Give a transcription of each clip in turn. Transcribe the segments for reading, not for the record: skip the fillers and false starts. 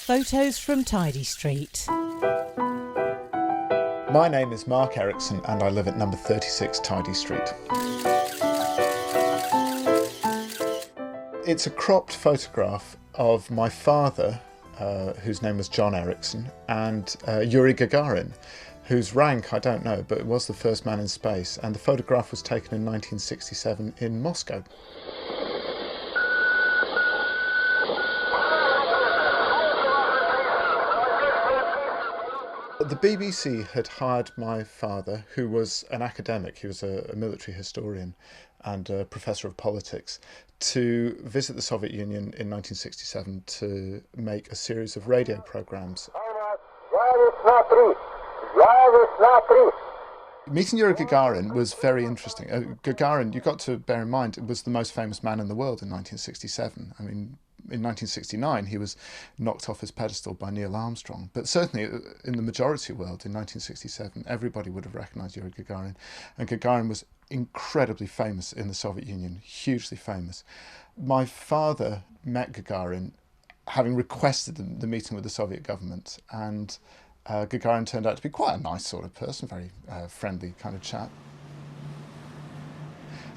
Photos from Tidy Street. My name is Mark Erriksson and I live at number 36 Tidy Street. It's a cropped photograph of my father, whose name was John Erriksson, and Yuri Gagarin, whose rank I don't know, but was the first man in space, and the photograph was taken in 1967 in Moscow. The BBC had hired my father, who was an academic, he was a military historian and a professor of politics, to visit the Soviet Union in 1967 to make a series of radio programmes. Meeting Yuri Gagarin was very interesting. Gagarin, you've got to bear in mind, was the most famous man in the world in 1967. I mean, in 1969 he was knocked off his pedestal by Neil Armstrong, but certainly in the majority world in 1967 everybody would have recognised Yuri Gagarin, and Gagarin was incredibly famous in the Soviet Union, hugely famous. My father met Gagarin having requested the meeting with the Soviet government, and Gagarin turned out to be quite a nice sort of person, very friendly kind of chap.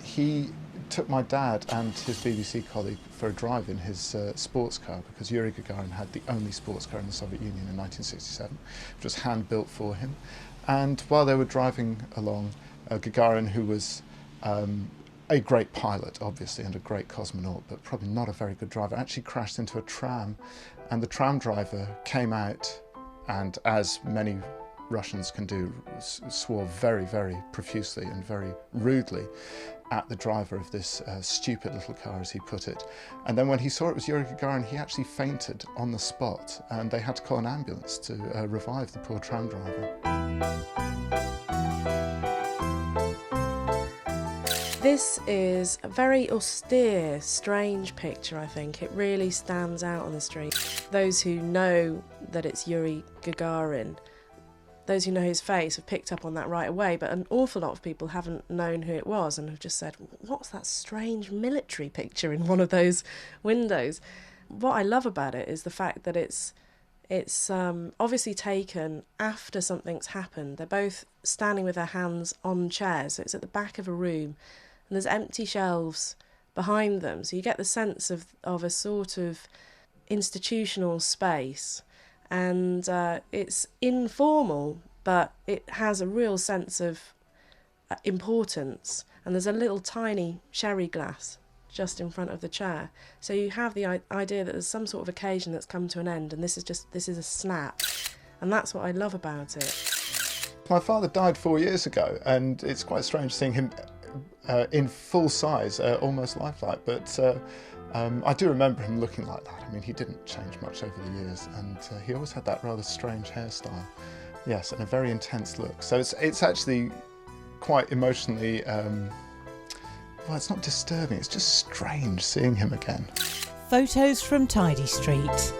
He took my dad and his BBC colleague for a drive in his sports car, because Yuri Gagarin had the only sports car in the Soviet Union in 1967, which was hand-built for him. And while they were driving along, Gagarin, who was a great pilot, obviously, and a great cosmonaut, but probably not a very good driver, actually crashed into a tram, and the tram driver came out and, as many Russians can do, swore very, very profusely and very rudely at the driver of this stupid little car, as he put it. And then when he saw it was Yuri Gagarin, he actually fainted on the spot, and they had to call an ambulance to revive the poor tram driver. This is a very austere, strange picture, I think. It really stands out on the street. Those who know that it's Yuri Gagarin, those who know his face, have picked up on that right away, but an awful lot of people haven't known who it was and have just said, what's that strange military picture in one of those windows? What I love about it is the fact that it's obviously taken after something's happened. They're both standing with their hands on chairs, so it's at the back of a room, and there's empty shelves behind them, so you get the sense of a sort of institutional space. And it's informal, but it has a real sense of importance. And there's a little tiny sherry glass just in front of the chair. So you have the idea that there's some sort of occasion that's come to an end, and this is a snap. And that's what I love about it. My father died 4 years ago, and it's quite strange seeing him in full size, almost lifelike, but I do remember him looking like that. I mean, he didn't change much over the years, and he always had that rather strange hairstyle. Yes, and a very intense look. So it's actually quite emotionally, well, it's not disturbing, it's just strange seeing him again. Photos from Tidy Street.